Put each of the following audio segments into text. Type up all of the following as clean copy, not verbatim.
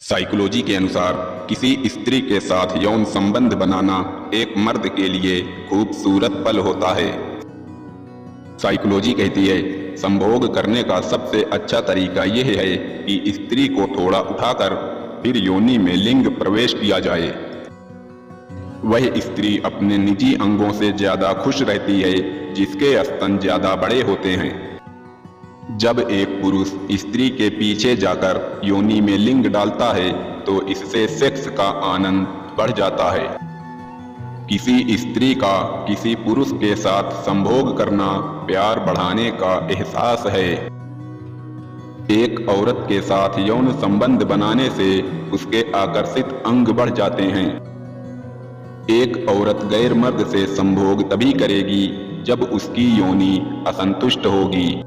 Psychology के अनुसार किसी स्त्री के साथ यौन संबंध बनाना एक मर्द के लिए खूबसूरत पल होता है। साइकोलॉजी कहती है, संभोग करने का सबसे अच्छा तरीका यह है कि स्त्री को थोड़ा उठाकर फिर योनि में लिंग प्रवेश किया जाए। वह स्त्री अपने निजी अंगों से ज्यादा खुश रहती है जिसके स्तन ज्यादा बड़े होते हैं। जब एक पुरुष स्त्री के पीछे जाकर योनि में लिंग डालता है तो इससे सेक्स का आनंद बढ़ जाता है। किसी स्त्री का किसी पुरुष के साथ संभोग करना प्यार बढ़ाने का एहसास है। एक औरत के साथ यौन संबंध बनाने से उसके आकर्षित अंग बढ़ जाते हैं। एक औरत गैर मर्द से संभोग तभी करेगी जब उसकी योनि असंतुष्ट होगी।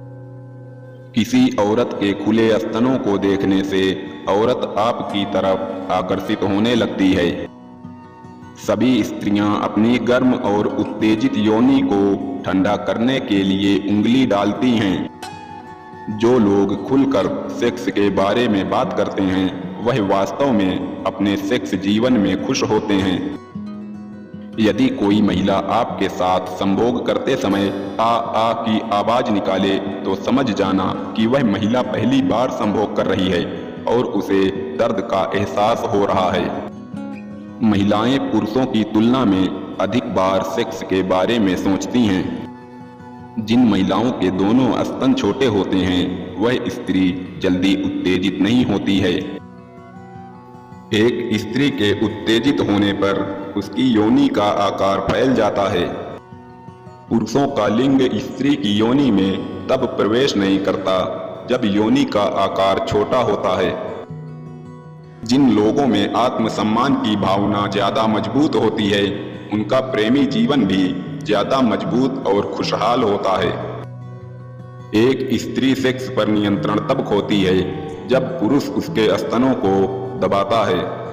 किसी औरत के खुले स्तनों को देखने से औरत आपकी तरफ आकर्षित होने लगती है। सभी स्त्रियां अपनी गर्म और उत्तेजित योनि को ठंडा करने के लिए उंगली डालती हैं। जो लोग खुलकर सेक्स के बारे में बात करते हैं वह वास्तव में अपने सेक्स जीवन में खुश होते हैं। यदि कोई महिला आपके साथ संभोग करते समय आ की आवाज निकाले तो समझ जाना कि वह महिला पहली बार संभोग कर रही है और उसे दर्द का एहसास हो रहा है। महिलाएं पुरुषों की तुलना में अधिक बार सेक्स के बारे में सोचती हैं। जिन महिलाओं के दोनों स्तन छोटे होते हैं वह स्त्री जल्दी उत्तेजित नहीं होती है। एक स्त्री के उत्तेजित होने पर उसकी योनि का आकार फैल जाता है। पुरुषों का लिंग स्त्री की योनि में तब प्रवेश नहीं करता जब योनि का आकार छोटा होता है। जिन लोगों में आत्मसम्मान की भावना ज्यादा मजबूत होती है उनका प्रेमी जीवन भी ज्यादा मजबूत और खुशहाल होता है। एक स्त्री सेक्स पर नियंत्रण तब खोती है जब पुरुष उसके स्तनों को दबाता है।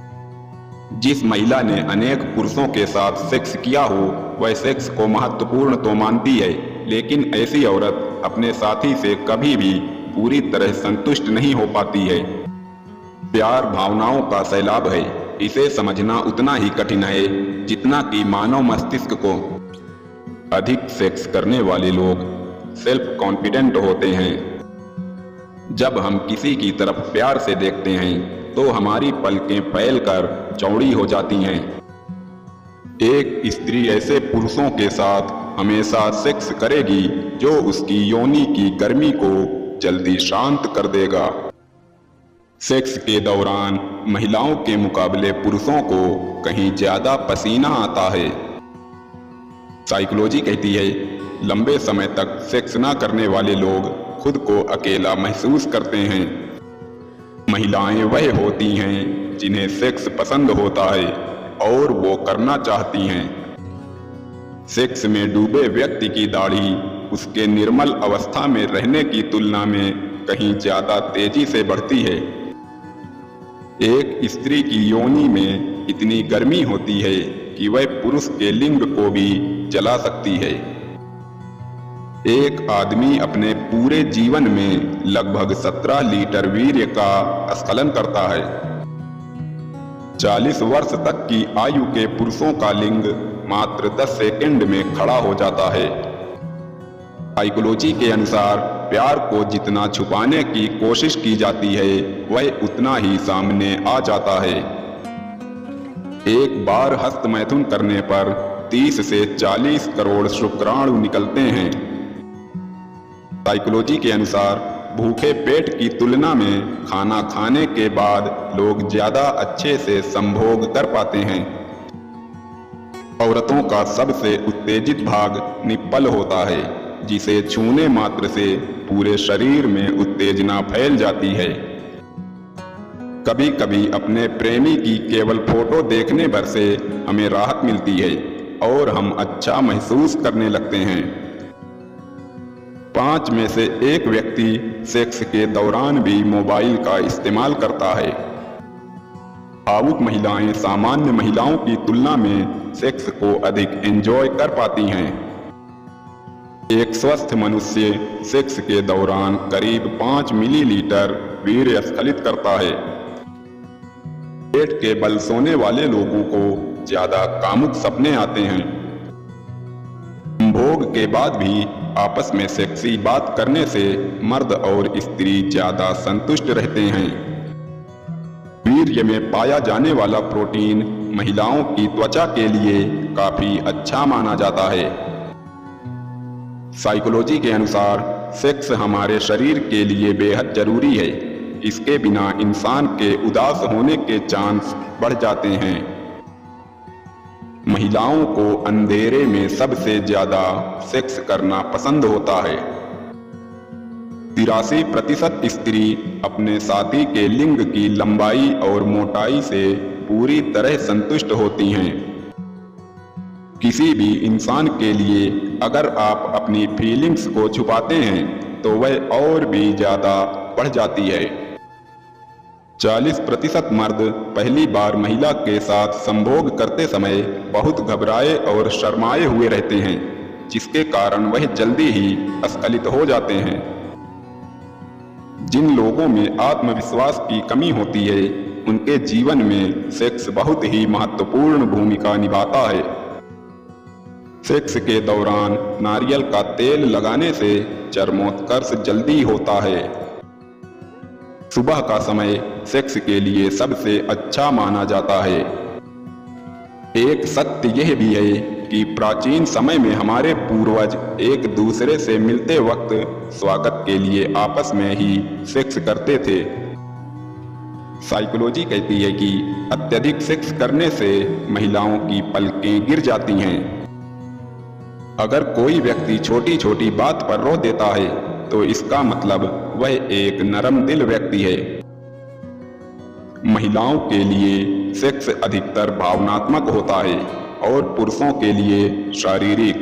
जिस महिला ने अनेक पुरुषों के साथ सेक्स किया हो वह सेक्स को महत्वपूर्ण तो मानती है, लेकिन ऐसी औरत अपने साथी से कभी भी पूरी तरह संतुष्ट नहीं हो पाती है। प्यार भावनाओं का सैलाब है। इसे समझना उतना ही कठिन है जितना कि मानव मस्तिष्क को। अधिक सेक्स करने वाले लोग सेल्फ कॉन्फिडेंट होते हैं। जब हम किसी की तरफ प्यार से देखते हैं तो हमारी पलकें फैलकर चौड़ी हो जाती हैं। एक स्त्री ऐसे पुरुषों के साथ हमेशा सेक्स करेगी जो उसकी योनि की गर्मी को जल्दी शांत कर देगा। सेक्स के दौरान महिलाओं के मुकाबले पुरुषों को कहीं ज्यादा पसीना आता है। साइकोलॉजी कहती है, लंबे समय तक सेक्स ना करने वाले लोग खुद को अकेला महसूस करते हैं। महिलाएं वह होती हैं जिन्हें सेक्स पसंद होता है और वो करना चाहती हैं। सेक्स में डूबे व्यक्ति की दाढ़ी उसके निर्मल अवस्था में रहने की तुलना में कहीं ज्यादा तेजी से बढ़ती है। एक स्त्री की योनि में इतनी गर्मी होती है कि वह पुरुष के लिंग को भी जला सकती है। एक आदमी अपने पूरे जीवन में लगभग 17 लीटर वीर्य का स्खलन करता है। 40 वर्ष तक की आयु के पुरुषों का लिंग मात्र 10 सेकंड में खड़ा हो जाता है। साइकोलॉजी के अनुसार प्यार को जितना छुपाने की कोशिश की जाती है वह उतना ही सामने आ जाता है। एक बार हस्तमैथुन करने पर 30 से 40 करोड़ शुक्राणु निकलते हैं। साइकोलॉजी के अनुसार भूखे पेट की तुलना में खाना खाने के बाद लोग ज्यादा अच्छे से संभोग कर पाते हैं। औरतों का सबसे उत्तेजित भाग निप्पल होता है जिसे छूने मात्र से पूरे शरीर में उत्तेजना फैल जाती है। कभी कभी अपने प्रेमी की केवल फोटो देखने भर से हमें राहत मिलती है और हम अच्छा महसूस करने लगते हैं। 5 में से 1 व्यक्ति सेक्स के दौरान भी मोबाइल का इस्तेमाल करता है। भावुक महिलाएं सामान्य महिलाओं की तुलना में सेक्स को अधिक एंजॉय कर पाती हैं। एक स्वस्थ मनुष्य सेक्स के दौरान करीब 5 मिलीलीटर वीर्य स्खलित करता है। पेट के बल सोने वाले लोगों को ज्यादा कामुक सपने आते हैं। भोग के बाद भी आपस में सेक्सी बात करने से मर्द और स्त्री ज्यादा संतुष्ट रहते हैं। वीर्य में पाया जाने वाला प्रोटीन महिलाओं की त्वचा के लिए काफी अच्छा माना जाता है। साइकोलॉजी के अनुसार सेक्स हमारे शरीर के लिए बेहद जरूरी है। इसके बिना इंसान के उदास होने के चांस बढ़ जाते हैं। महिलाओं को अंधेरे में सबसे ज्यादा सेक्स करना पसंद होता है। 83% स्त्री अपने साथी के लिंग की लंबाई और मोटाई से पूरी तरह संतुष्ट होती हैं। किसी भी इंसान के लिए अगर आप अपनी फीलिंग्स को छुपाते हैं तो वह और भी ज्यादा बढ़ जाती है। 40% मर्द पहली बार महिला के साथ संभोग करते समय बहुत घबराए और शर्माए हुए रहते हैं, जिसके कारण वह जल्दी ही अस्खलित हो जाते हैं। जिन लोगों में आत्मविश्वास की कमी होती है, उनके जीवन में सेक्स बहुत ही महत्वपूर्ण भूमिका निभाता है। सेक्स के दौरान नारियल का तेल लगाने से चर्मोत्कर्ष जल्दी होता है। सुबह का समय सेक्स के लिए सबसे अच्छा माना जाता है। एक सत्य यह भी है कि प्राचीन समय में हमारे पूर्वज एक दूसरे से मिलते वक्त स्वागत के लिए आपस में ही सेक्स करते थे। साइकोलॉजी कहती है कि अत्यधिक सेक्स करने से महिलाओं की पलकें गिर जाती हैं। अगर कोई व्यक्ति छोटी छोटी बात पर रो देता है तो इसका मतलब वह एक नरम दिल व्यक्ति है। महिलाओं के लिए सेक्स अधिकतर भावनात्मक होता है और पुरुषों के लिए शारीरिक।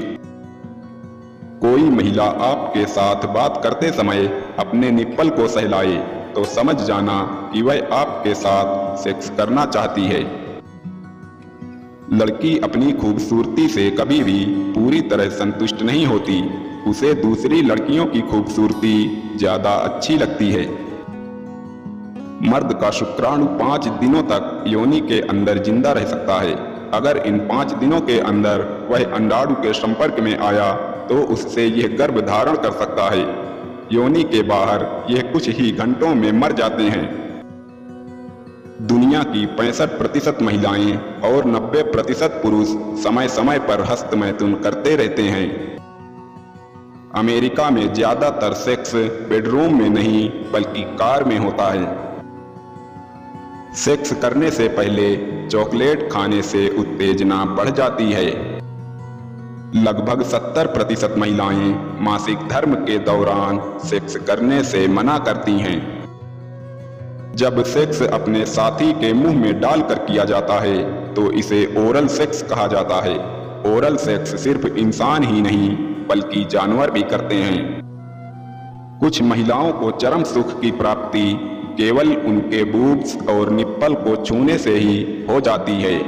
कोई महिला आपके साथ बात करते समय अपने निप्पल को सहलाए तो समझ जाना कि वह आपके साथ सेक्स करना चाहती है। लड़की अपनी खूबसूरती से कभी भी पूरी तरह संतुष्ट नहीं होती। उसे दूसरी लड़कियों की खूबसूरती ज्यादा अच्छी लगती है। मर्द का शुक्राणु 5 दिनों तक योनि के अंदर जिंदा रह सकता है। अगर इन 5 दिनों के अंदर वह अंडाणु के संपर्क में आया तो उससे यह गर्भ धारण कर सकता है। योनि के बाहर यह कुछ ही घंटों में मर जाते हैं। दुनिया की 65% महिलाएं और 90% पुरुष समय समय पर हस्तमैथुन करते रहते हैं। अमेरिका में ज्यादातर सेक्स बेडरूम में नहीं बल्कि कार में होता है। सेक्स करने से पहले चॉकलेट खाने से उत्तेजना बढ़ जाती है। लगभग 70% महिलाएं मासिक धर्म के दौरान सेक्स करने से मना करती हैं। जब सेक्स अपने साथी के मुंह में डालकर किया जाता है तो इसे ओरल सेक्स कहा जाता है। ओरल सेक्स सिर्फ इंसान ही नहीं बल्कि जानवर भी करते हैं। कुछ महिलाओं को चरम सुख की प्राप्ति केवल उनके बूब्स और निप्पल को छूने से ही हो जाती है।